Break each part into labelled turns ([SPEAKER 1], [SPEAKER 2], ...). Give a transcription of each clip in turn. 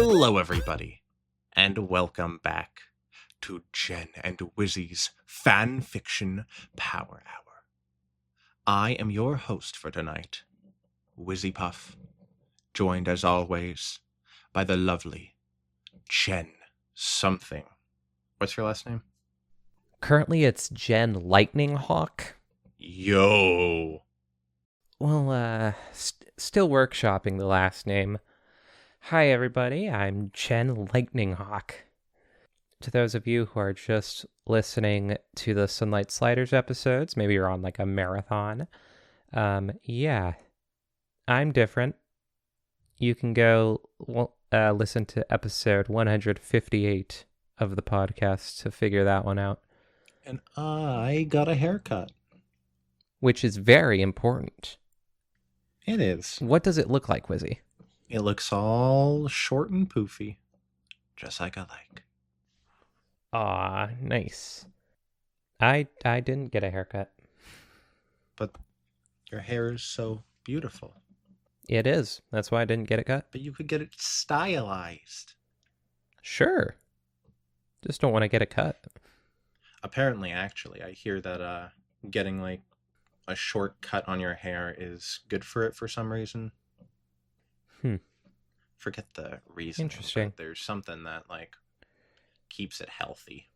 [SPEAKER 1] Hello, everybody, and welcome back to Jen and Wizzy's Fanfiction Power Hour. I am your host for tonight, Wizzy Puff, joined as always by the lovely Jen something. What's your last name?
[SPEAKER 2] Currently, it's Jen Lightning Hawk.
[SPEAKER 1] Yo.
[SPEAKER 2] Well, still workshopping the last name. Hi, everybody. I'm Jen Lightning Hawk. To those of you who are just listening to the SunLight Sliders episodes, maybe you're on like a marathon. Yeah, I'm different. You can go listen to episode 158 of the podcast to figure that one out.
[SPEAKER 1] And I got a haircut.
[SPEAKER 2] Which is very important.
[SPEAKER 1] It is.
[SPEAKER 2] What does it look like, Wizzy?
[SPEAKER 1] It looks all short and poofy, just like I like.
[SPEAKER 2] Aw, nice. I didn't get a haircut.
[SPEAKER 1] But your hair is so beautiful.
[SPEAKER 2] It is. That's why I didn't get it cut.
[SPEAKER 1] But you could get it stylized.
[SPEAKER 2] Sure. Just don't want to get it cut.
[SPEAKER 1] Apparently, actually, I hear that getting like a short cut on your hair is good for it for some reason. Forget the reason.
[SPEAKER 2] Interesting.
[SPEAKER 1] There's something that like keeps it healthy.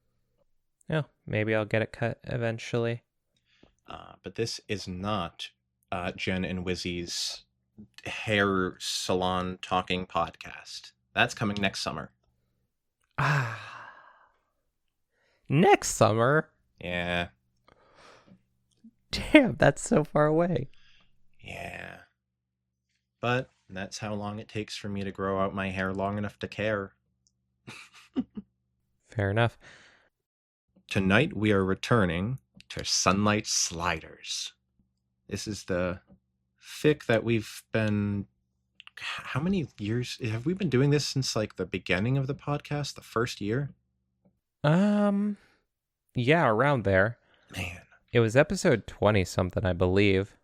[SPEAKER 2] Oh, maybe I'll get it cut eventually.
[SPEAKER 1] But this is not Jen and Wizzy's hair salon talking podcast. That's coming next summer.
[SPEAKER 2] Next summer?
[SPEAKER 1] Yeah.
[SPEAKER 2] Damn, that's so far away.
[SPEAKER 1] Yeah. But that's how long it takes for me to grow out my hair long enough to care.
[SPEAKER 2] Fair enough.
[SPEAKER 1] Tonight we are returning to SunLight Sliders. This is the fic that we've been... How many years? Have we been doing this since like the beginning of the podcast? The first year?
[SPEAKER 2] Yeah, around there.
[SPEAKER 1] Man.
[SPEAKER 2] It was episode 20-something, I believe,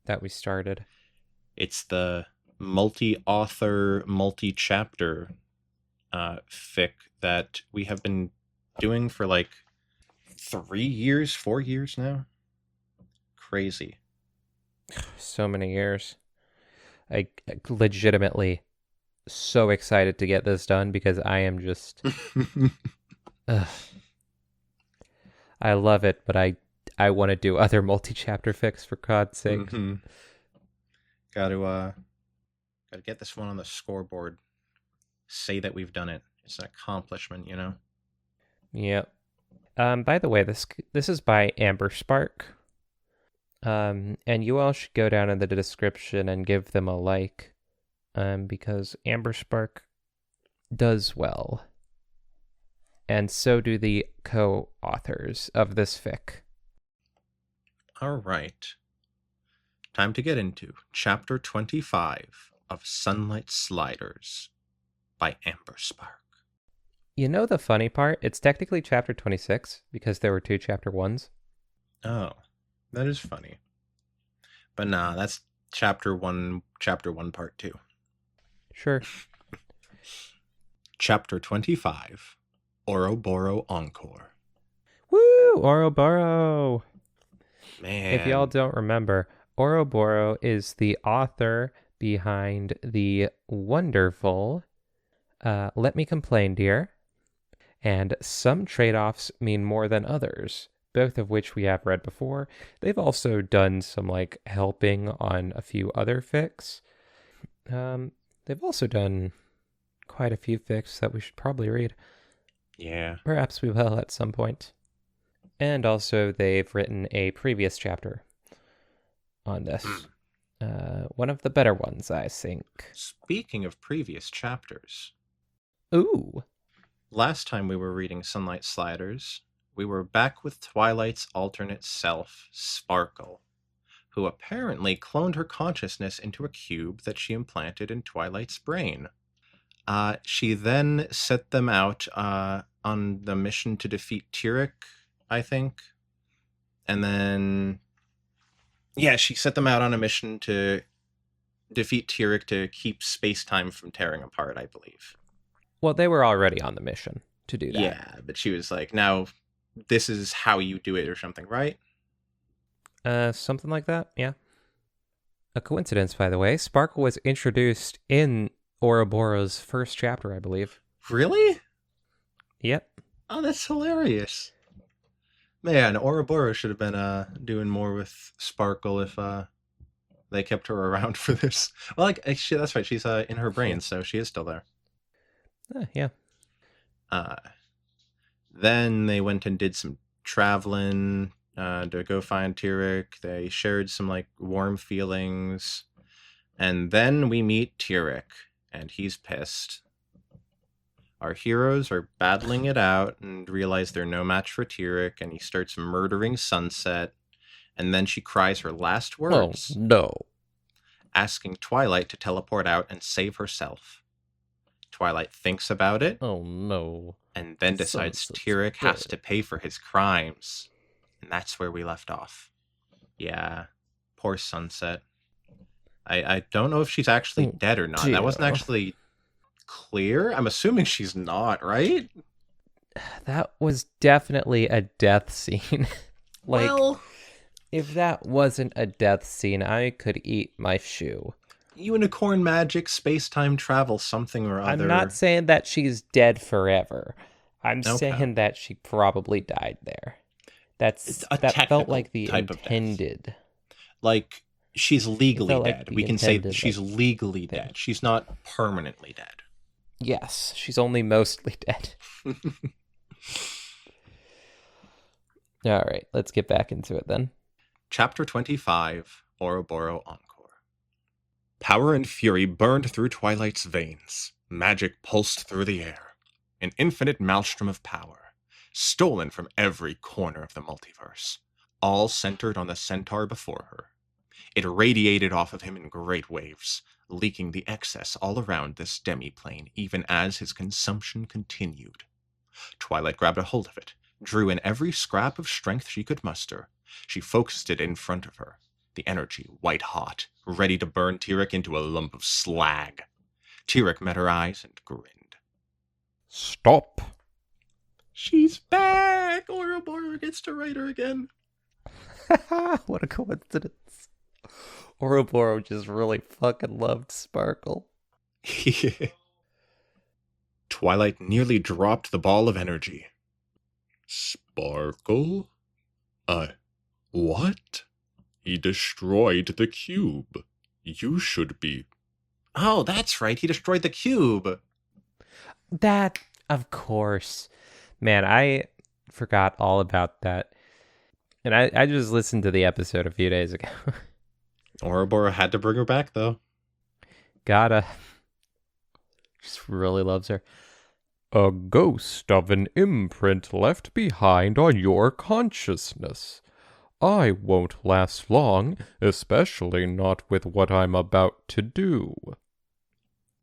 [SPEAKER 2] that we started.
[SPEAKER 1] It's the multi-author, multi-chapter fic that we have been doing for like 4 years now. Crazy.
[SPEAKER 2] So many years. I legitimately so excited to get this done because I am just... I love it, but I want to do other multi-chapter fics for God's sake.
[SPEAKER 1] Mm-hmm. Gotta get this one on the scoreboard. Say that we've done it. It's an accomplishment, you know?
[SPEAKER 2] Yep. By the way, this is by Amber Spark. And you all should go down in the description and give them a like. Because Amber Spark does well. And so do the co-authors of this fic.
[SPEAKER 1] All right. Time to get into Chapter 25 of SunLight Sliders by Amber Spark.
[SPEAKER 2] You know the funny part? It's technically Chapter 26 because there were 2 Chapter 1s.
[SPEAKER 1] Oh, that is funny. But nah, that's Chapter 1, Part 2.
[SPEAKER 2] Sure.
[SPEAKER 1] Chapter 25, Ouroboros Encore.
[SPEAKER 2] Woo! Ouroboros!
[SPEAKER 1] Man.
[SPEAKER 2] If y'all don't remember, Ouroboros is the author behind the wonderful Let Me Complain, Dear, and Some Trade-Offs Mean More Than Others, both of which we have read before. They've also done some like helping on a few other fics. They've also done quite a few fics that we should probably read.
[SPEAKER 1] Yeah.
[SPEAKER 2] Perhaps we will at some point. And also they've written a previous chapter on this. One of the better ones, I think.
[SPEAKER 1] Speaking of previous chapters.
[SPEAKER 2] Ooh.
[SPEAKER 1] Last time we were reading SunLight Sliders, we were back with Twilight's alternate self, Sparkle, who apparently cloned her consciousness into a cube that she implanted in Twilight's brain. She then set them out on the mission to defeat Tyrek, I think. And then... Yeah, she set them out on a mission to defeat Tyrek to keep space-time from tearing apart, I believe.
[SPEAKER 2] Well, they were already on the mission to do that.
[SPEAKER 1] Yeah, but she was like, now this is how you do it or something, right?
[SPEAKER 2] Something like that, yeah. A coincidence, by the way. Sparkle was introduced in Ouroboros' first chapter, I believe.
[SPEAKER 1] Really?
[SPEAKER 2] Yep.
[SPEAKER 1] Oh, that's hilarious. Man, Ouroboros should have been doing more with Sparkle if they kept her around for this. Well, like that's right. She's in her brain, so she is still there.
[SPEAKER 2] Yeah.
[SPEAKER 1] Uh, then they went and did some traveling to go find Tyrek. They shared some like warm feelings, and then we meet Tyrek, and he's pissed. Our heroes are battling it out and realize they're no match for Tyrek, and he starts murdering Sunset. And then she cries her last words.
[SPEAKER 2] Oh, no.
[SPEAKER 1] Asking Twilight to teleport out and save herself. Twilight thinks about it.
[SPEAKER 2] Oh, no.
[SPEAKER 1] And then decides Tyrek has to pay for his crimes. And that's where we left off. Yeah, poor Sunset. I don't know if she's actually dead or not. That wasn't actually clear. I'm assuming she's not, right?
[SPEAKER 2] That was definitely a death scene.
[SPEAKER 1] Well,
[SPEAKER 2] if that wasn't a death scene, I could eat my shoe.
[SPEAKER 1] Unicorn magic, space-time travel, something or other.
[SPEAKER 2] I'm not saying that she's dead forever. I'm saying that she probably died there. That felt like the intended.
[SPEAKER 1] Like, she's legally dead. We can say that she's legally dead. She's not permanently dead.
[SPEAKER 2] Yes, she's only mostly dead. All right, let's get back into it then.
[SPEAKER 1] Chapter 25, Ouroboros Encore. Power and fury burned through Twilight's veins. Magic pulsed through the air. An infinite maelstrom of power, stolen from every corner of the multiverse, all centered on the centaur before her. It radiated off of him in great waves, leaking the excess all around this demi-plane even as his consumption continued. Twilight grabbed a hold of it, drew in every scrap of strength she could muster. She focused it in front of her, the energy white-hot, ready to burn Tyrek into a lump of slag. Tyrek met her eyes and grinned.
[SPEAKER 2] Stop!
[SPEAKER 1] She's back! Ouroboros gets to ride her again.
[SPEAKER 2] What a coincidence. Ouroboros just really fucking loved Sparkle.
[SPEAKER 1] Twilight nearly dropped the ball of energy. Sparkle? What? He destroyed the cube. You should be... Oh, that's right. He destroyed the cube.
[SPEAKER 2] That, of course. Man, I forgot all about that. And I just listened to the episode a few days ago.
[SPEAKER 1] Ouroboros had to bring her back, though.
[SPEAKER 2] Gotta. Just really loves her. A ghost of an imprint left behind on your consciousness. I won't last long, especially not with what I'm about to do.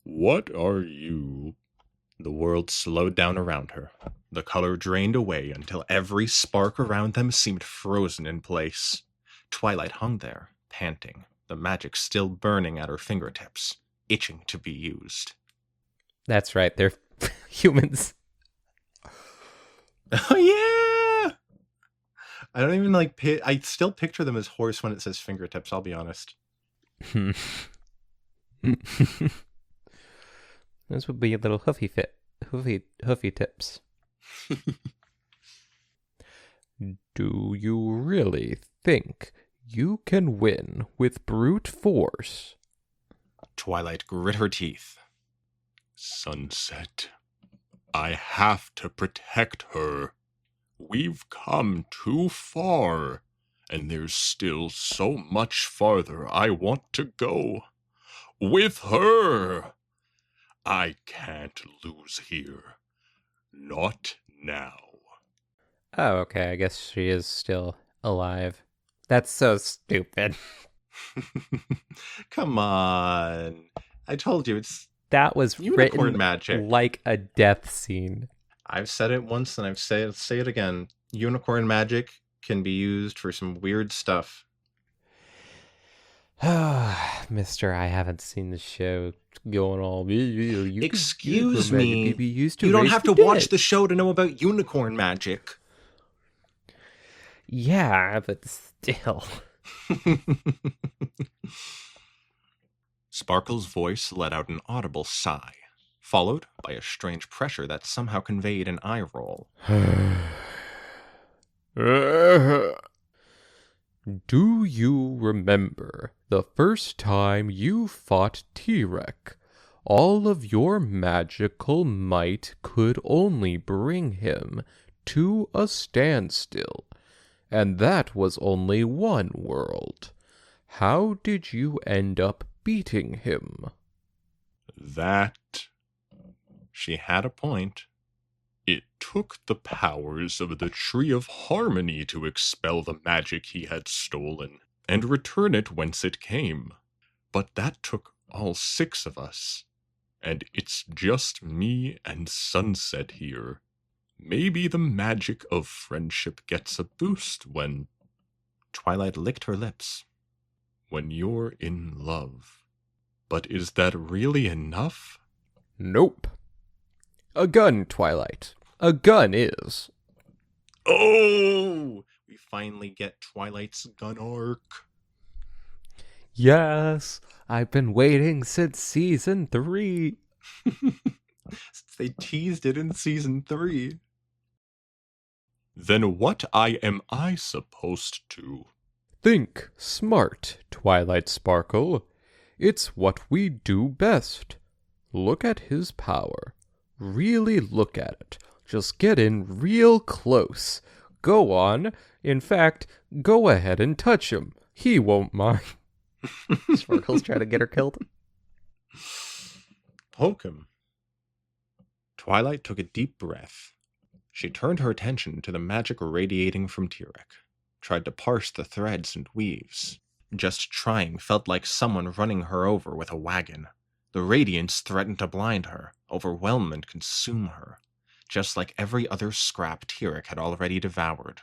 [SPEAKER 1] What are you? The world slowed down around her. The color drained away until every spark around them seemed frozen in place. Twilight hung there, panting, the magic still burning at her fingertips, itching to be used.
[SPEAKER 2] That's right, they're humans.
[SPEAKER 1] Oh, yeah! I don't even I still picture them as horse when it says fingertips, I'll be honest.
[SPEAKER 2] Those would be a little hoofy tips. Do you really think you can win with brute force?
[SPEAKER 1] Twilight grit her teeth. Sunset, I have to protect her. We've come too far, and there's still so much farther I want to go. With her! I can't lose here. Not now.
[SPEAKER 2] Oh, okay, I guess she is still alive. That's so stupid.
[SPEAKER 1] Come on. I told you,
[SPEAKER 2] that was
[SPEAKER 1] unicorn
[SPEAKER 2] written
[SPEAKER 1] magic.
[SPEAKER 2] Like a death scene.
[SPEAKER 1] I've said it once and I've say it again. Unicorn magic can be used for some weird stuff.
[SPEAKER 2] Mister, I haven't seen the show going all. You could
[SPEAKER 1] Excuse
[SPEAKER 2] unicorn magic could
[SPEAKER 1] me.
[SPEAKER 2] be used to
[SPEAKER 1] You don't
[SPEAKER 2] raise
[SPEAKER 1] have
[SPEAKER 2] the
[SPEAKER 1] to watch
[SPEAKER 2] dead.
[SPEAKER 1] the show to know about unicorn magic.
[SPEAKER 2] Yeah, but still.
[SPEAKER 1] Sparkle's voice let out an audible sigh, followed by a strange pressure that somehow conveyed an eye roll.
[SPEAKER 2] Do you remember the first time you fought T-Rex? All of your magical might could only bring him to a standstill, and that was only one world. How did you end up beating him?
[SPEAKER 1] That. She had a point. It took the powers of the Tree of Harmony to expel the magic he had stolen and return it whence it came. But that took all 6 of us. And it's just me and Sunset here. Maybe the magic of friendship gets a boost when... Twilight licked her lips. When you're in love. But is that really enough?
[SPEAKER 2] Nope. A gun, Twilight. A gun is.
[SPEAKER 1] Oh! We finally get Twilight's gun arc.
[SPEAKER 2] Yes, I've been waiting since season 3.
[SPEAKER 1] Since they teased it in season 3. Then what am I supposed to?
[SPEAKER 2] Think smart, Twilight Sparkle. It's what we do best. Look at his power. Really look at it. Just get in real close. Go on. In fact, go ahead and touch him. He won't mind. Sparkle's trying to get her killed.
[SPEAKER 1] Poke him. Twilight took a deep breath. She turned her attention to the magic radiating from T-Rex, tried to parse the threads and weaves. Just trying felt like someone running her over with a wagon. The radiance threatened to blind her, overwhelm and consume her, just like every other scrap T-Rex had already devoured.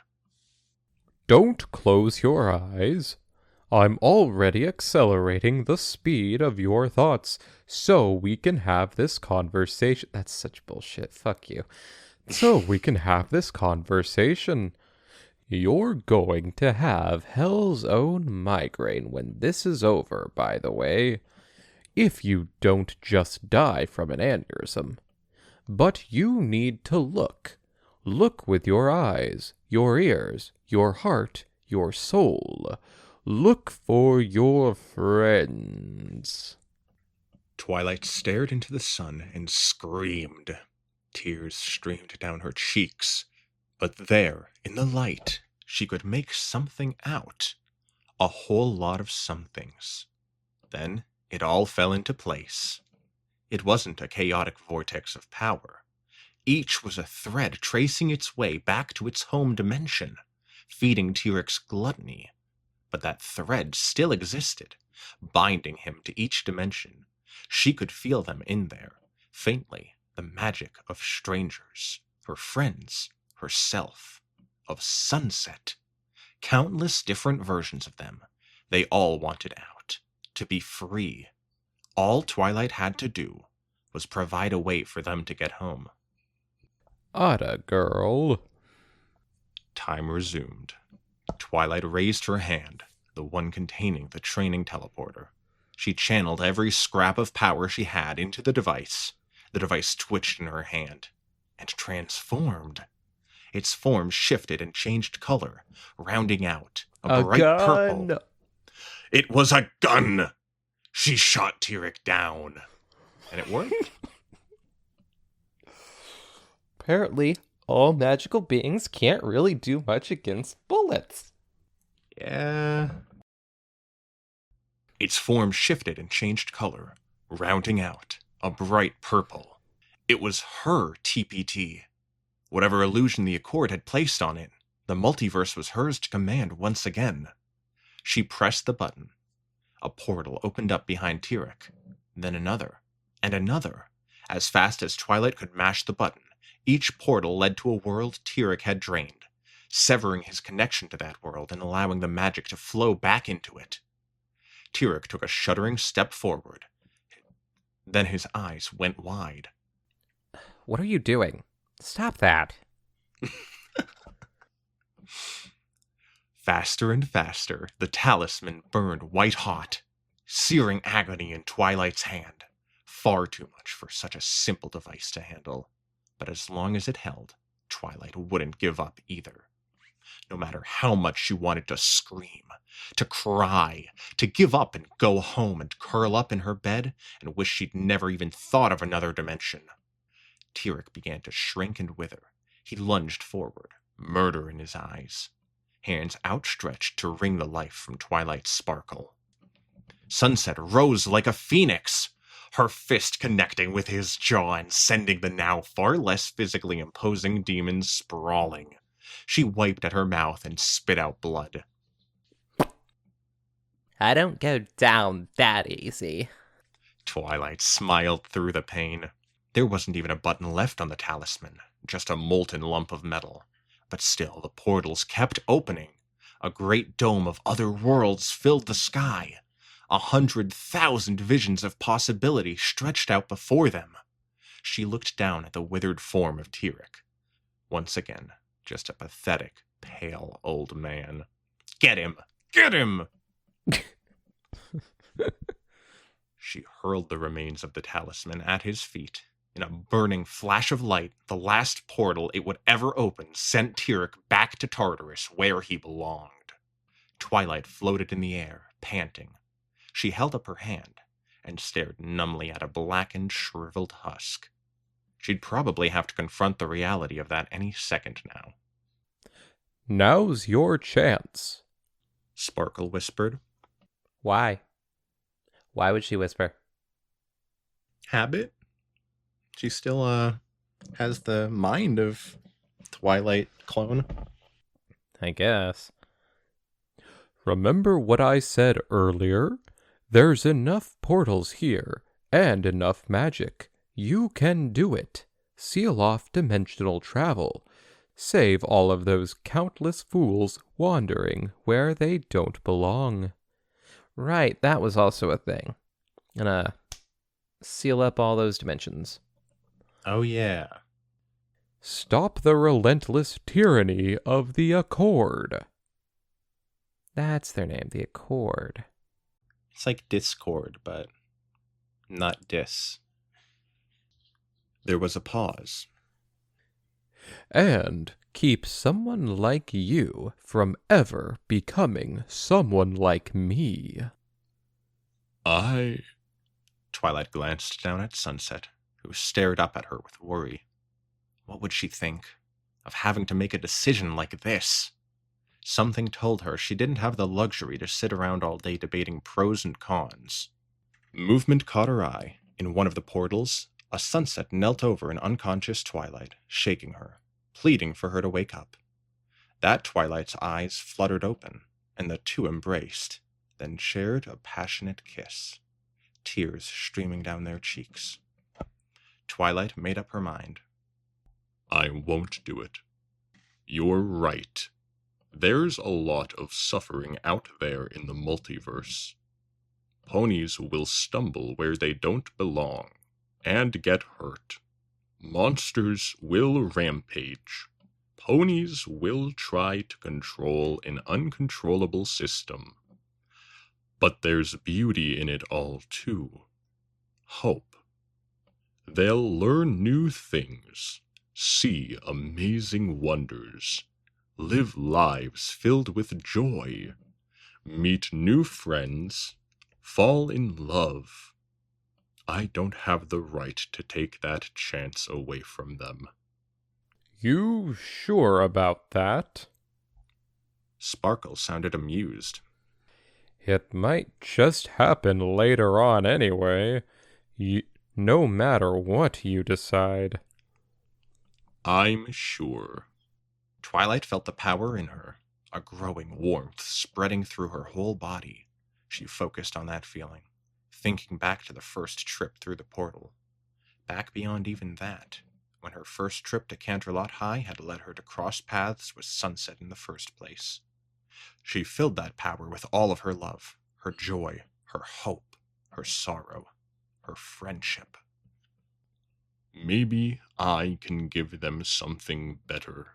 [SPEAKER 2] Don't close your eyes. I'm already accelerating the speed of your thoughts so we can have this conversation. That's such bullshit. Fuck you. So we can have this conversation. You're going to have hell's own migraine when this is over, by the way. If you don't just die from an aneurysm. But you need to look. Look with your eyes, your ears, your heart, your soul. Look for your friends.
[SPEAKER 1] Twilight stared into the sun and screamed. Tears streamed down her cheeks. But there, in the light, she could make something out. A whole lot of somethings. Then it all fell into place. It wasn't a chaotic vortex of power. Each was a thread tracing its way back to its home dimension, feeding T-Rex's gluttony. But that thread still existed, binding him to each dimension. She could feel them in there, faintly, the magic of strangers, her friends, herself, of Sunset. Countless different versions of them. They all wanted out, to be free. All Twilight had to do was provide a way for them to get home.
[SPEAKER 2] Atta girl.
[SPEAKER 1] Time resumed. Twilight raised her hand, the one containing the training teleporter. She channeled every scrap of power she had into the device. The device twitched in her hand and transformed. Its form shifted and changed color, rounding out a bright
[SPEAKER 2] gun.
[SPEAKER 1] purple. It was a gun! She shot T-Rex down. And it worked.
[SPEAKER 2] Apparently, all magical beings can't really do much against bullets.
[SPEAKER 1] Yeah. Its form shifted and changed color, rounding out a bright purple. It was her TPT. Whatever illusion the Accord had placed on it, the multiverse was hers to command once again. She pressed the button. A portal opened up behind T-Rex, then another, and another. As fast as Twilight could mash the button, each portal led to a world T-Rex had drained, severing his connection to that world and allowing the magic to flow back into it. Tyrek took a shuddering step forward. Then his eyes went wide.
[SPEAKER 2] What are you doing? Stop that.
[SPEAKER 1] Faster and faster, the talisman burned white-hot, searing agony in Twilight's hand. Far too much for such a simple device to handle. But as long as it held, Twilight wouldn't give up either. No matter how much she wanted to scream, to cry, to give up and go home and curl up in her bed and wish she'd never even thought of another dimension. Tyrek began to shrink and wither. He lunged forward, murder in his eyes, hands outstretched to wring the life from Twilight's sparkle. Sunset rose like a phoenix, her fist connecting with his jaw and sending the now far less physically imposing demon sprawling. She wiped at her mouth and spit out blood.
[SPEAKER 2] I don't go down that easy.
[SPEAKER 1] Twilight smiled through the pain. There wasn't even a button left on the talisman, just a molten lump of metal. But still, the portals kept opening. A great dome of other worlds filled the sky. 100,000 visions of possibility stretched out before them. She looked down at the withered form of Tyrek. Once again, just a pathetic, pale old man. Get him! Get him! She hurled the remains of the talisman at his feet. In a burning flash of light, the last portal it would ever open sent Tyrek back to Tartarus, where he belonged. Twilight floated in the air, panting. She held up her hand and stared numbly at a blackened, shriveled husk. She'd probably have to confront the reality of that any second now.
[SPEAKER 3] Now's your chance,
[SPEAKER 1] Sparkle whispered.
[SPEAKER 2] Why? Why would she whisper?
[SPEAKER 1] Habit? She still, has the mind of Twilight clone.
[SPEAKER 2] I guess.
[SPEAKER 3] Remember what I said earlier? There's enough portals here, and enough magic. You can do it. Seal off dimensional travel. Save all of those countless fools wandering where they don't belong.
[SPEAKER 2] Right, that was also a thing. Gonna seal up all those dimensions.
[SPEAKER 1] Oh, yeah.
[SPEAKER 3] Stop the relentless tyranny of the Accord.
[SPEAKER 2] That's their name, the Accord.
[SPEAKER 1] It's like Discord, but not dis. There was a pause.
[SPEAKER 3] And keep someone like you from ever becoming someone like me.
[SPEAKER 1] Twilight glanced down at Sunset, who stared up at her with worry. What would she think of having to make a decision like this? Something told her she didn't have the luxury to sit around all day debating pros and cons. Movement caught her eye. In one of the portals, a Sunset knelt over an unconscious Twilight, shaking her, pleading for her to wake up. That Twilight's eyes fluttered open, and the two embraced, then shared a passionate kiss, tears streaming down their cheeks. Twilight made up her mind.
[SPEAKER 4] I won't do it. You're right. There's a lot of suffering out there in the multiverse. Ponies will stumble where they don't belong and get hurt. Monsters will rampage. Ponies will try to control an uncontrollable system. But there's beauty in it all, too. Hope. They'll learn new things, see amazing wonders, live lives filled with joy, meet new friends, fall in love. I don't have the right to take that chance away from them.
[SPEAKER 3] You sure about that?
[SPEAKER 1] Sparkle sounded amused.
[SPEAKER 3] It might just happen later on anyway. No matter what you decide.
[SPEAKER 4] I'm sure.
[SPEAKER 1] Twilight felt the power in her, a growing warmth spreading through her whole body. She focused on that feeling, thinking back to the first trip through the portal. Back beyond even that, when her first trip to Canterlot High had led her to cross paths with Sunset in the first place. She filled that power with all of her love, her joy, her hope, her sorrow, her friendship.
[SPEAKER 4] Maybe I can give them something better.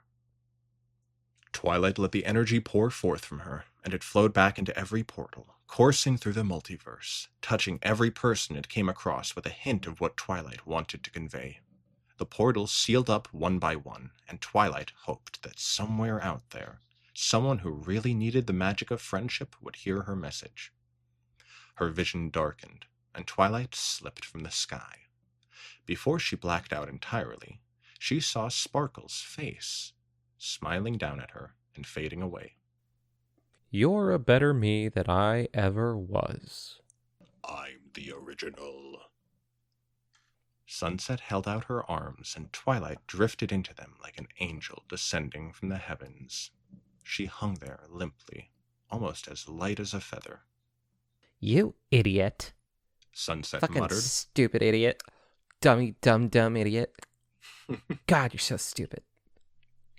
[SPEAKER 1] Twilight let the energy pour forth from her, and it flowed back into every portal, coursing through the multiverse, touching every person it came across with a hint of what Twilight wanted to convey. The portals sealed up one by one, and Twilight hoped that somewhere out there, someone who really needed the magic of friendship would hear her message. Her vision darkened, and Twilight slipped from the sky. Before she blacked out entirely, she saw Sparkle's face, smiling down at her and fading away.
[SPEAKER 3] You're a better me than I ever was.
[SPEAKER 4] I'm the original.
[SPEAKER 1] Sunset held out her arms, and Twilight drifted into them like an angel descending from the heavens. She hung there limply, almost as light as a feather.
[SPEAKER 2] You idiot.
[SPEAKER 1] Sunset
[SPEAKER 2] Fucking
[SPEAKER 1] muttered.
[SPEAKER 2] stupid idiot. Dummy, dumb idiot. God, you're so stupid.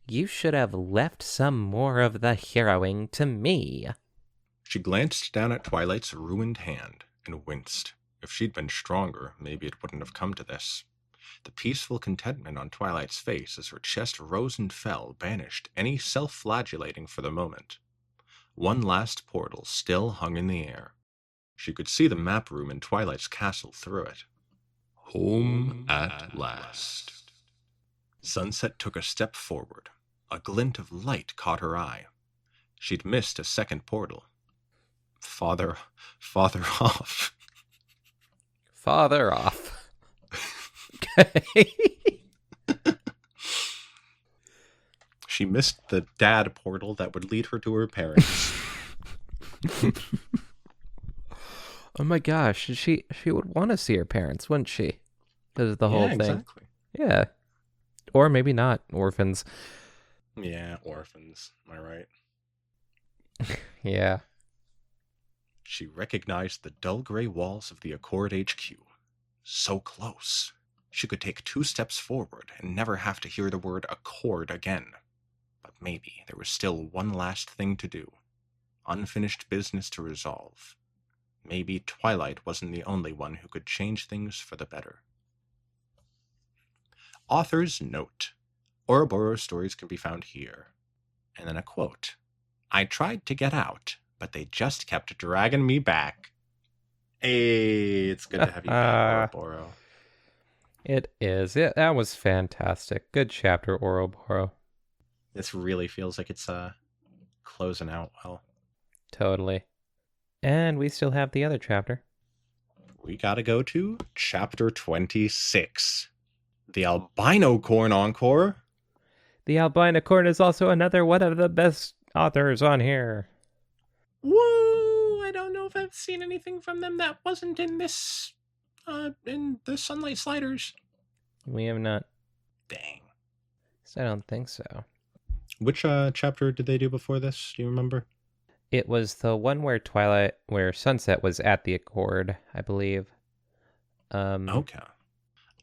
[SPEAKER 2] You should have left some more of the heroing to me.
[SPEAKER 1] She glanced down at Twilight's ruined hand and winced. If she'd been stronger, maybe it wouldn't have come to this. The peaceful contentment on Twilight's face as her chest rose and fell banished any self-flagellating for the moment. One last portal still hung in the air. She could see the map room in Twilight's castle through it.
[SPEAKER 4] Home at last.
[SPEAKER 1] Sunset took a step forward. A glint of light caught her eye. She'd missed a second portal. Father off.
[SPEAKER 2] Father off. Okay.
[SPEAKER 1] She missed the dad portal that would lead her to her parents.
[SPEAKER 2] Oh my gosh, she would want to see her parents, wouldn't she? Because of the whole thing.
[SPEAKER 1] Exactly.
[SPEAKER 2] Yeah. Or maybe not. Orphans.
[SPEAKER 1] Yeah, orphans. Am I right?
[SPEAKER 2] Yeah.
[SPEAKER 1] She recognized the dull gray walls of the Accord HQ. So close. She could take 2 steps forward and never have to hear the word Accord again. But maybe there was still one last thing to do. Unfinished business to resolve. Maybe Twilight wasn't the only one who could change things for the better. Author's note. Ouroboros stories can be found here. And then a quote. I tried to get out, but they just kept dragging me back. Hey, it's good to have you back, Ouroboros.
[SPEAKER 2] It is. That was fantastic. Good chapter, Ouroboros.
[SPEAKER 1] This really feels like it's closing out well.
[SPEAKER 2] Totally. And we still have the other chapter.
[SPEAKER 1] We gotta go to chapter 26. The Albino Corn Encore.
[SPEAKER 2] The Albino Corn is also another one of the best authors on here.
[SPEAKER 1] Woo! I don't know if I've seen anything from them that wasn't in this, in the SunLight Sliders.
[SPEAKER 2] We have not.
[SPEAKER 1] Dang.
[SPEAKER 2] So I don't think so.
[SPEAKER 1] Which chapter did they do before this? Do you remember?
[SPEAKER 2] It was the one where Sunset was at the Accord, I believe.
[SPEAKER 1] Okay.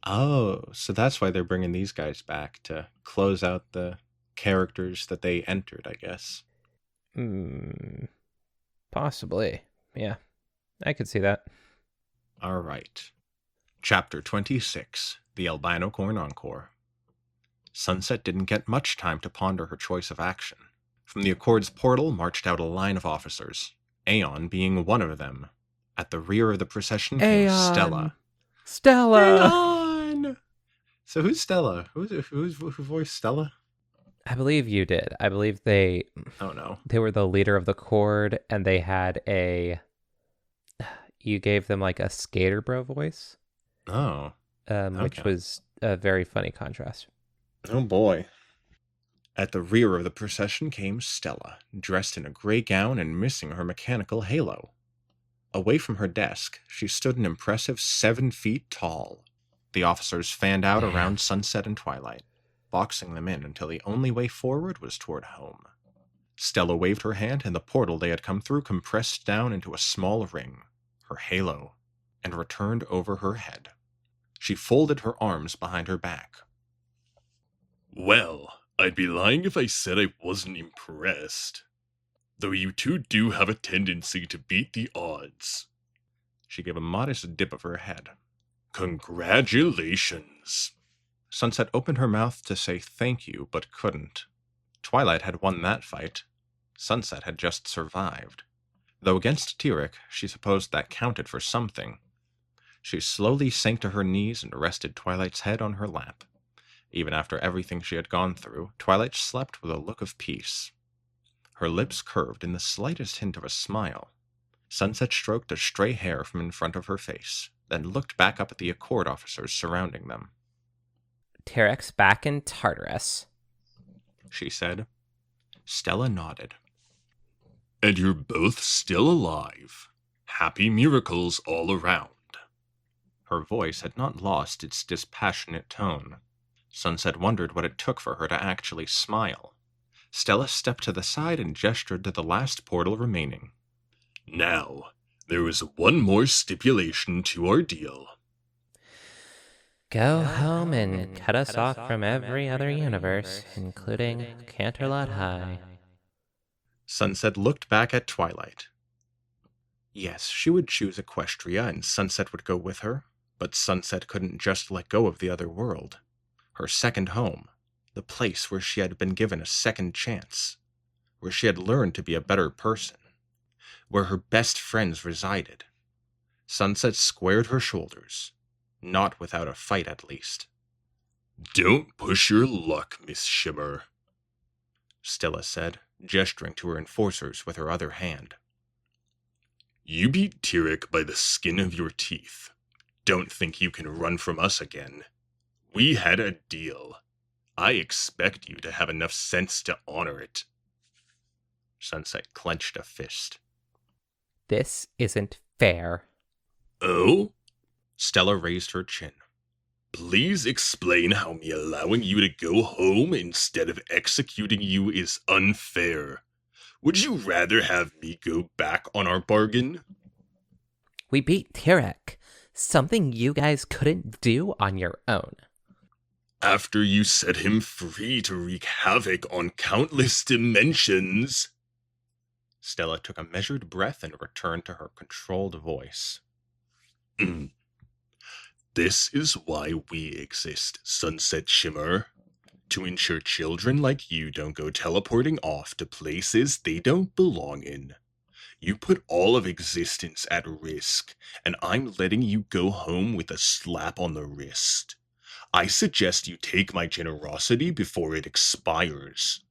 [SPEAKER 1] Oh, so that's why they're bringing these guys back to close out the characters that they entered, I guess.
[SPEAKER 2] Possibly. Yeah, I could see that.
[SPEAKER 1] All right. Chapter 26, The Albino Corn Encore. Sunset didn't get much time to ponder her choice of action. From the Accord's portal marched out a line of officers, Aeon being one of them. At the rear of the procession came
[SPEAKER 2] Aeon!
[SPEAKER 1] Stella.
[SPEAKER 2] Stella!
[SPEAKER 1] Aeon! So who's Stella? Who voiced Stella?
[SPEAKER 2] I believe you did. I believe they
[SPEAKER 1] Oh no.
[SPEAKER 2] were the leader of the Accord, and they had you gave them like a skater bro voice.
[SPEAKER 1] Oh.
[SPEAKER 2] Which
[SPEAKER 1] Okay.
[SPEAKER 2] was a very funny contrast.
[SPEAKER 1] Oh boy. At the rear of the procession came Stella, dressed in a gray gown and missing her mechanical halo. Away from her desk, she stood an impressive 7 feet tall. The officers fanned out around Sunset and Twilight, boxing them in until the only way forward was toward home. Stella waved her hand, and the portal they had come through compressed down into a small ring, her halo, and returned over her head. She folded her arms behind her back.
[SPEAKER 4] Well, I'd be lying if I said I wasn't impressed. Though you two do have a tendency to beat the odds.
[SPEAKER 1] She gave a modest dip of her head.
[SPEAKER 4] Congratulations.
[SPEAKER 1] Sunset opened her mouth to say thank you, but couldn't. Twilight had won that fight. Sunset had just survived. Though against Tyrek, she supposed that counted for something. She slowly sank to her knees and rested Twilight's head on her lap. Even after everything she had gone through, Twilight slept with a look of peace. Her lips curved in the slightest hint of a smile. Sunset stroked a stray hair from in front of her face, then looked back up at the Accord officers surrounding them.
[SPEAKER 2] Tyrek's back in Tartarus,
[SPEAKER 1] she said. Stella nodded.
[SPEAKER 4] And you're both still alive. Happy miracles all around.
[SPEAKER 1] Her voice had not lost its dispassionate tone. Sunset wondered what it took for her to actually smile. Stella stepped to the side and gestured to the last portal remaining.
[SPEAKER 4] Now, there is one more stipulation to our deal.
[SPEAKER 2] Go home and cut us off from every other universe, including Canterlot High.
[SPEAKER 1] Sunset looked back at Twilight. Yes, she would choose Equestria and Sunset would go with her, but Sunset couldn't just let go of the other world. Her second home, the place where she had been given a second chance, where she had learned to be a better person, where her best friends resided. Sunset squared her shoulders. Not without a fight, at least.
[SPEAKER 4] Don't push your luck, Miss Shimmer,
[SPEAKER 1] Stella said, gesturing to her enforcers with her other hand.
[SPEAKER 4] You beat Tyrek by the skin of your teeth. Don't think you can run from us again. We had a deal. I expect you to have enough sense to honor it.
[SPEAKER 1] Sunset clenched a fist.
[SPEAKER 2] This isn't fair.
[SPEAKER 4] Oh?
[SPEAKER 1] Stella raised her chin.
[SPEAKER 4] Please explain how me allowing you to go home instead of executing you is unfair. Would you rather have me go back on our bargain?
[SPEAKER 2] We beat Tyrek, something you guys couldn't do on your own.
[SPEAKER 4] After you set him free to wreak havoc on countless dimensions.
[SPEAKER 1] Stella took a measured breath and returned to her controlled voice.
[SPEAKER 4] This is why we exist, Sunset Shimmer. To ensure children like you don't go teleporting off to places they don't belong in. You put all of existence at risk, and I'm letting you go home with a slap on the wrist. I suggest you take my generosity before it expires.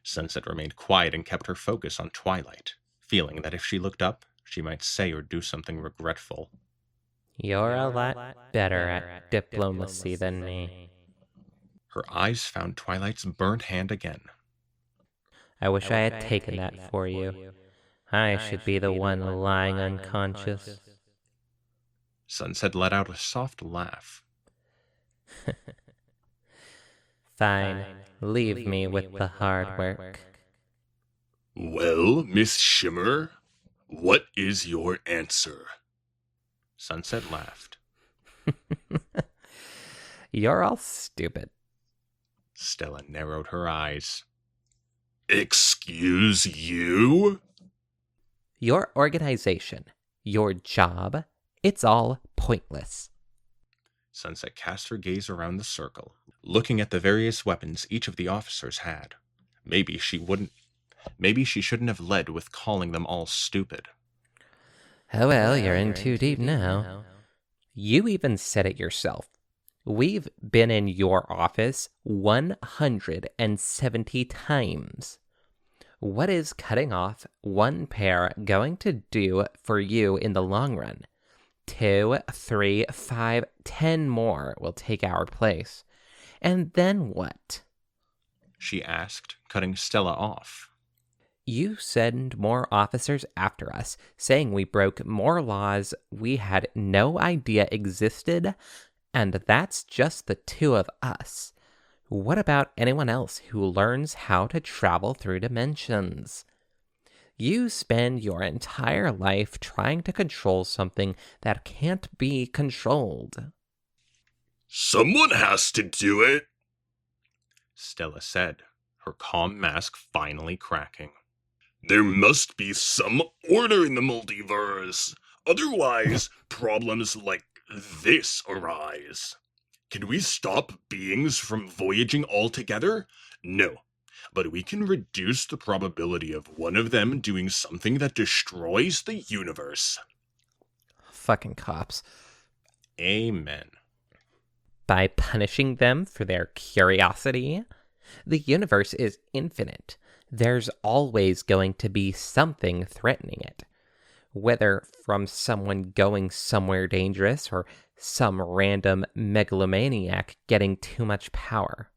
[SPEAKER 1] Sunset remained quiet and kept her focus on Twilight, feeling that if she looked up, she might say or do something regretful.
[SPEAKER 2] You're a lot better at diplomacy than me.
[SPEAKER 1] Her eyes found Twilight's burnt hand again.
[SPEAKER 2] I wish I had taken that for you. I should be the one lying unconscious.
[SPEAKER 1] Sunset let out a soft laugh.
[SPEAKER 2] Fine, leave me with the hard work.
[SPEAKER 4] Well, Miss Shimmer, what is your answer?
[SPEAKER 1] Sunset laughed.
[SPEAKER 2] You're all stupid.
[SPEAKER 1] Stella narrowed her eyes.
[SPEAKER 4] Excuse you?
[SPEAKER 2] Your organization, your job, it's all pointless.
[SPEAKER 1] Sunset cast her gaze around the circle, looking at the various weapons each of the officers had. Maybe she shouldn't have led with calling them all stupid.
[SPEAKER 2] Oh well, you're in too deep now. You even said it yourself. We've been in your office 170 times. What is cutting off one pair going to do for you in the long run? 2, 3, 5, 10 more will take our place. And then what?
[SPEAKER 1] She asked, cutting Stella off.
[SPEAKER 2] You send more officers after us, saying we broke more laws we had no idea existed, and that's just the two of us. What about anyone else who learns how to travel through dimensions? You spend your entire life trying to control something that can't be controlled.
[SPEAKER 4] Someone has to do it,
[SPEAKER 1] Stella said, her calm mask finally cracking.
[SPEAKER 4] There must be some order in the multiverse. Otherwise, problems like this arise. Can we stop beings from voyaging altogether? No. But we can reduce the probability of one of them doing something that destroys the universe.
[SPEAKER 2] Fucking cops.
[SPEAKER 1] Amen.
[SPEAKER 2] By punishing them for their curiosity? The universe is infinite. There's always going to be something threatening it. Whether from someone going somewhere dangerous or some random megalomaniac getting too much power.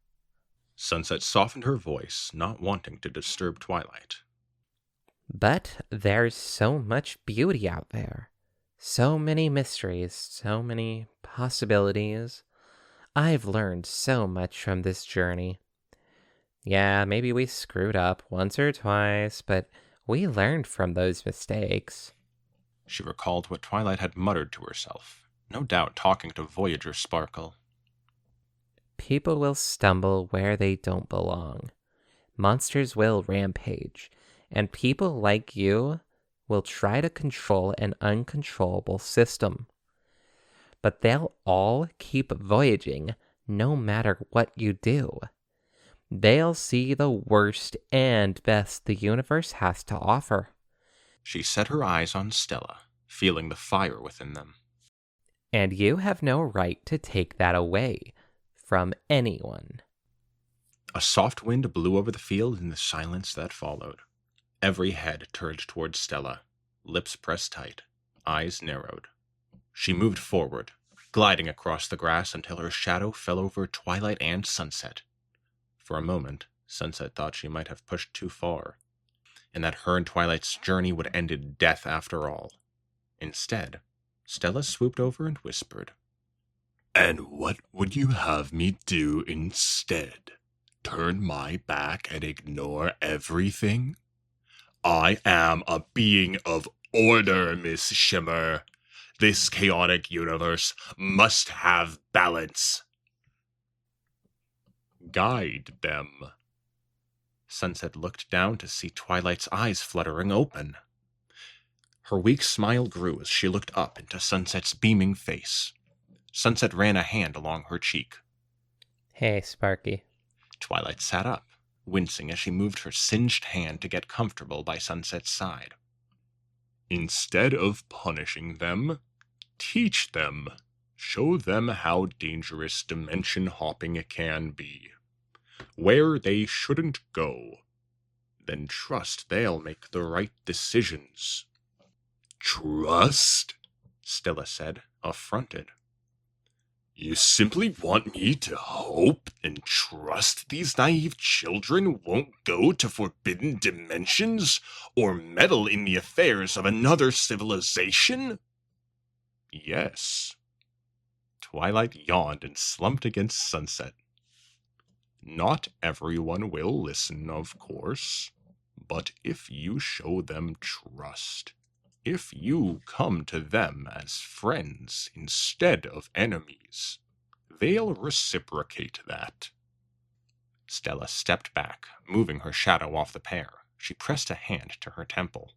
[SPEAKER 1] Sunset softened her voice, not wanting to disturb Twilight.
[SPEAKER 2] But there's so much beauty out there. So many mysteries, so many possibilities. I've learned so much from this journey. Yeah, maybe we screwed up once or twice, but we learned from those mistakes.
[SPEAKER 1] She recalled what Twilight had muttered to herself, no doubt talking to Voyager Sparkle.
[SPEAKER 2] People will stumble where they don't belong. Monsters will rampage, and people like you will try to control an uncontrollable system. But they'll all keep voyaging no matter what you do. They'll see the worst and best the universe has to offer.
[SPEAKER 1] She set her eyes on Stella, feeling the fire within them.
[SPEAKER 2] And you have no right to take that away from anyone.
[SPEAKER 1] A soft wind blew over the field in the silence that followed. Every head turned towards Stella, lips pressed tight, eyes narrowed. She moved forward, gliding across the grass until her shadow fell over Twilight and Sunset. For a moment, Sunset thought she might have pushed too far, and that her and Twilight's journey would end in death after all. Instead, Stella swooped over and whispered,
[SPEAKER 4] "And what would you have me do instead? Turn my back and ignore everything? I am a being of order, Miss Shimmer. This chaotic universe must have balance. Guide them."
[SPEAKER 1] Sunset looked down to see Twilight's eyes fluttering open. Her weak smile grew as she looked up into Sunset's beaming face. Sunset ran a hand along her cheek.
[SPEAKER 2] Hey, Sparky.
[SPEAKER 1] Twilight sat up, wincing as she moved her singed hand to get comfortable by Sunset's side.
[SPEAKER 4] Instead of punishing them, teach them. Show them how dangerous dimension hopping can be. Where they shouldn't go. Then trust they'll make the right decisions. Trust?
[SPEAKER 1] Stella said, affronted.
[SPEAKER 4] You simply want me to hope and trust these naive children won't go to forbidden dimensions or meddle in the affairs of another civilization?
[SPEAKER 1] Yes. Twilight yawned and slumped against Sunset. Not everyone will listen, of course, but if you show them trust, if you come to them as friends instead of enemies, they'll reciprocate that. Stella stepped back, moving her shadow off the pair. She pressed a hand to her temple.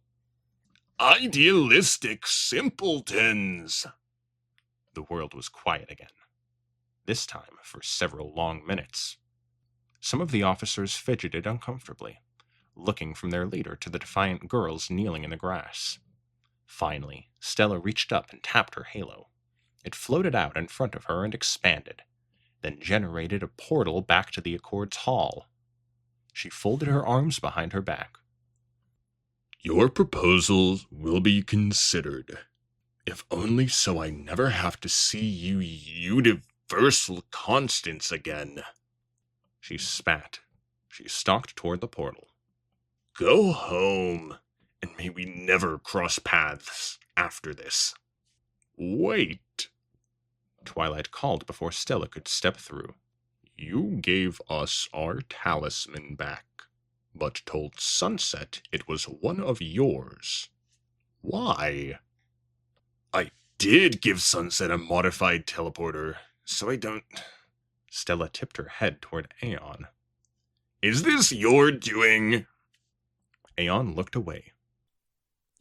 [SPEAKER 4] Idealistic simpletons!
[SPEAKER 1] The world was quiet again, this time for several long minutes. Some of the officers fidgeted uncomfortably, looking from their leader to the defiant girls kneeling in the grass. Finally, Stella reached up and tapped her halo. It floated out in front of her and expanded, then generated a portal back to the Accord's hall. She folded her arms behind her back.
[SPEAKER 4] Your proposals will be considered, if only so I never have to see you universal constants again.
[SPEAKER 1] She spat. She stalked toward the portal.
[SPEAKER 4] Go home, and may we never cross paths after this. Wait,
[SPEAKER 1] Twilight called before Stella could step through.
[SPEAKER 4] You gave us our talisman back, but told Sunset it was one of yours. Why? I did give Sunset a modified teleporter, so I don't...
[SPEAKER 1] Stella tipped her head toward Aeon.
[SPEAKER 4] Is this your doing?
[SPEAKER 1] Aeon looked away.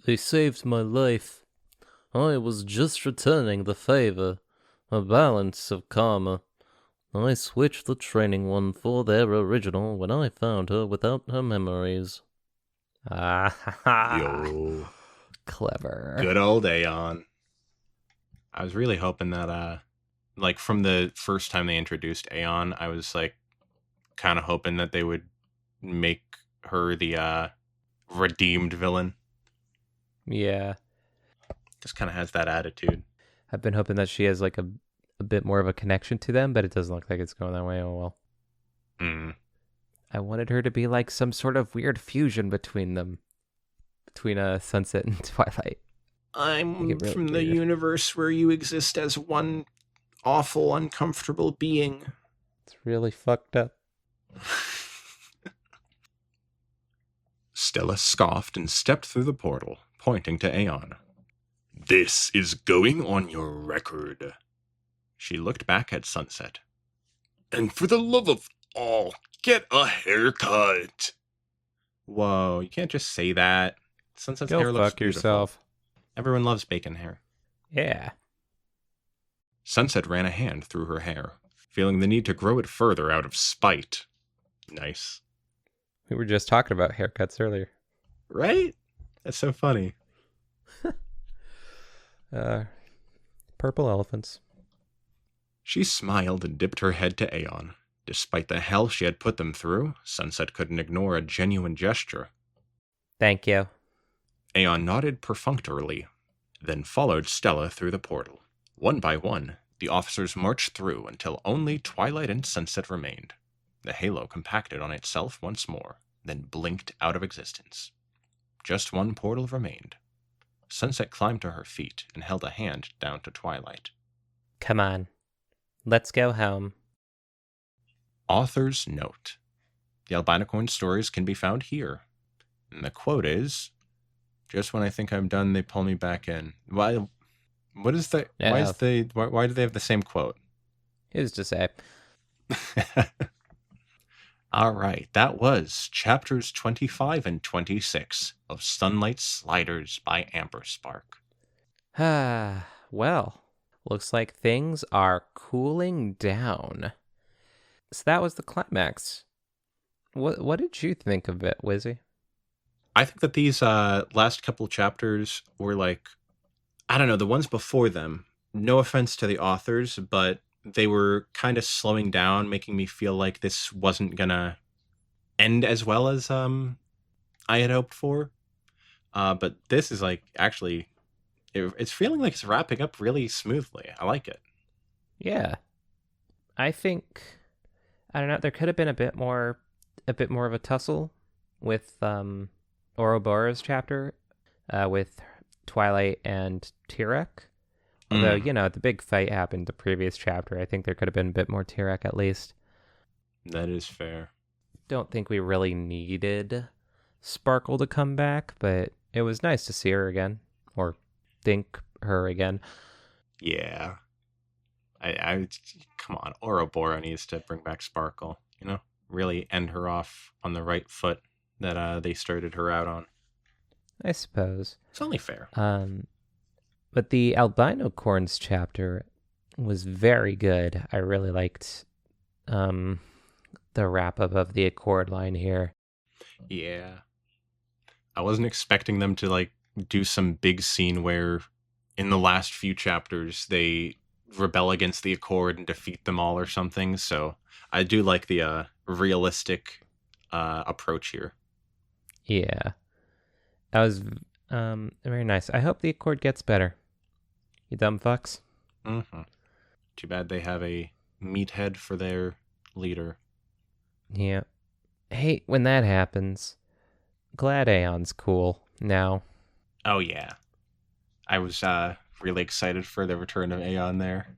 [SPEAKER 2] They saved my life.
[SPEAKER 5] I was just returning the favor. A balance of karma. I switched the training one for their original when I found her without her memories.
[SPEAKER 2] Ah, ha, ha.
[SPEAKER 4] Yo,
[SPEAKER 2] Clever.
[SPEAKER 1] Good old Aeon. I was really hoping that, like, from the first time they introduced Aeon, I was, like, kind of hoping that they would make her the redeemed villain.
[SPEAKER 2] Yeah.
[SPEAKER 1] Just kind of has that attitude.
[SPEAKER 2] I've been hoping that she has like a bit more of a connection to them, but it doesn't look like it's going that way. Oh well.
[SPEAKER 1] Mm.
[SPEAKER 2] I wanted her to be like some sort of weird fusion between them. Between Sunset and Twilight.
[SPEAKER 1] I'm
[SPEAKER 2] Make it really
[SPEAKER 1] from the
[SPEAKER 2] weird.
[SPEAKER 1] universe where you exist as one awful, uncomfortable being.
[SPEAKER 2] It's really fucked up.
[SPEAKER 4] Stella scoffed and stepped through the portal, pointing to Aeon. This is going on your record.
[SPEAKER 1] She looked back at Sunset.
[SPEAKER 4] And for the love of all, get a haircut.
[SPEAKER 1] Whoa, you can't just say that. Sunset's
[SPEAKER 2] Go
[SPEAKER 1] hair looks
[SPEAKER 2] fuck
[SPEAKER 1] beautiful.
[SPEAKER 2] yourself.
[SPEAKER 1] Everyone loves bacon hair.
[SPEAKER 2] Yeah.
[SPEAKER 1] Sunset ran a hand through her hair, feeling the need to grow it further out of spite. Nice.
[SPEAKER 2] We were just talking about haircuts earlier.
[SPEAKER 1] Right? That's so funny.
[SPEAKER 2] Purple elephants.
[SPEAKER 1] She smiled and dipped her head to Aeon. Despite the hell she had put them through, Sunset couldn't ignore a genuine gesture.
[SPEAKER 2] Thank you.
[SPEAKER 1] Aeon nodded perfunctorily, then followed Stella through the portal. One by one, the officers marched through until only Twilight and Sunset remained. The halo compacted on itself once more, then blinked out of existence. Just one portal remained. Sunset climbed to her feet and held a hand down to Twilight.
[SPEAKER 2] Come on. Let's go home.
[SPEAKER 1] Author's note. The Albinocorn stories can be found here. And the quote is, "Just when I think I'm done, they pull me back in." Why? What is the?
[SPEAKER 2] Yeah.
[SPEAKER 1] Why do they have the same quote?
[SPEAKER 2] Who's to say?
[SPEAKER 1] All right, that was chapters 25 and 26 of SunLight Sliders by Amber Spark.
[SPEAKER 2] Well, looks like things are cooling down. So that was the climax. What did you think of it, Wizzy?
[SPEAKER 1] I think that these last couple chapters were like, I don't know, the ones before them. No offense to the authors, but they were kind of slowing down, making me feel like this wasn't gonna end as well as I had hoped for. But this is like actually, it's feeling like it's wrapping up really smoothly. I like it.
[SPEAKER 2] Yeah. I think, I don't know, there could have been a bit more of a tussle with Ouroboros chapter with Twilight and Tirek. Although, you know, the big fight happened the previous chapter. I think there could have been a bit more Tirek at least.
[SPEAKER 1] That is fair.
[SPEAKER 2] Don't think we really needed Sparkle to come back, but it was nice to see her again. Or think her again.
[SPEAKER 1] Yeah. I come on, Ouroboros needs to bring back Sparkle, you know? Really end her off on the right foot that they started her out on.
[SPEAKER 2] I suppose.
[SPEAKER 1] It's only fair.
[SPEAKER 2] But the Albinocorns chapter was very good. I really liked the wrap-up of the Accord line here.
[SPEAKER 1] Yeah. I wasn't expecting them to, like, do some big scene where in the last few chapters they rebel against the Accord and defeat them all or something, so I do like the realistic approach here.
[SPEAKER 2] Yeah. That was very nice. I hope the Accord gets better. You dumb fucks.
[SPEAKER 1] Mm-hmm. Too bad they have a meathead for their leader.
[SPEAKER 2] Yeah. Hey, when that happens, glad Aeon's cool now.
[SPEAKER 1] Oh, yeah. I was really excited for the return of Aeon there.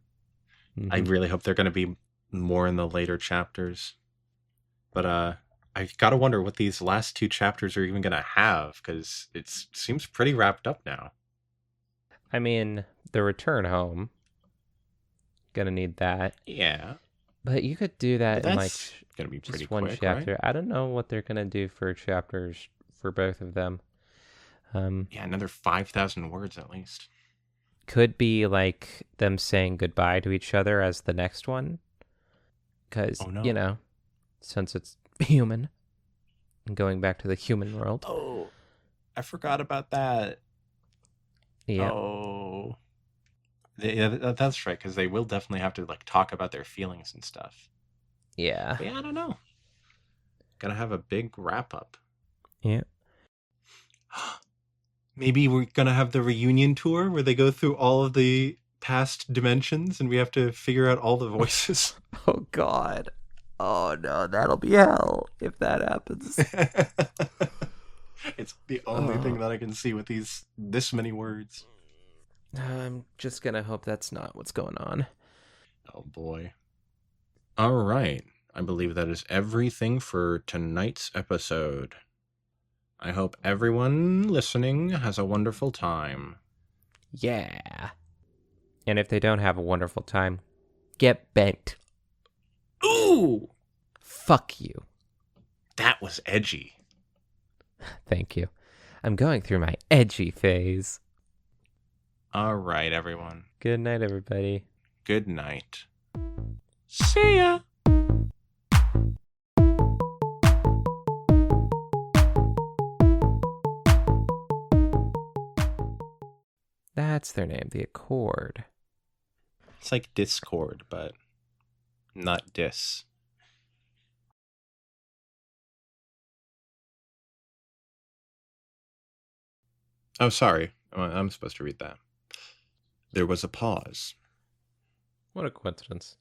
[SPEAKER 1] I really hope they're going to be more in the later chapters. But I gotta wonder what these last two chapters are even going to have, because it seems pretty wrapped up now.
[SPEAKER 2] I mean, the return home. Gonna need that.
[SPEAKER 1] Yeah.
[SPEAKER 2] But you could do that in like
[SPEAKER 1] going to be pretty
[SPEAKER 2] just one
[SPEAKER 1] quick,
[SPEAKER 2] chapter.
[SPEAKER 1] right?
[SPEAKER 2] I don't know what they're gonna do for chapters for both of them.
[SPEAKER 1] Yeah, another 5,000 words at least.
[SPEAKER 2] could be like them saying goodbye to each other as the next one. Because,
[SPEAKER 1] Oh, no.
[SPEAKER 2] you know, since it's human and going back to the human world.
[SPEAKER 1] Oh, I forgot about that.
[SPEAKER 2] Yeah.
[SPEAKER 1] Oh. Yeah, that's right, because they will definitely have to like talk about their feelings and stuff.
[SPEAKER 2] Yeah.
[SPEAKER 1] But yeah, I don't know. Gonna have a big wrap up.
[SPEAKER 2] Yeah.
[SPEAKER 1] Maybe we're gonna have the reunion tour where they go through all of the past dimensions and we have to figure out all the voices.
[SPEAKER 2] Oh, God. Oh, no, that'll be hell if that happens.
[SPEAKER 1] It's the only thing that I can see with this many words.
[SPEAKER 2] I'm just gonna hope that's not what's going on.
[SPEAKER 1] Oh boy. All right. I believe that is everything for tonight's episode. I hope everyone listening has a wonderful time.
[SPEAKER 2] Yeah. And if they don't have a wonderful time, get bent.
[SPEAKER 1] Ooh!
[SPEAKER 2] Fuck you.
[SPEAKER 1] That was edgy.
[SPEAKER 2] Thank you. I'm going through my edgy phase.
[SPEAKER 1] All right, everyone.
[SPEAKER 2] Good night, everybody.
[SPEAKER 1] Good night. See ya!
[SPEAKER 2] That's their name, the Accord.
[SPEAKER 1] It's like Discord, but not dis. Oh, sorry. I'm supposed to read that. There was a pause.
[SPEAKER 2] What a coincidence.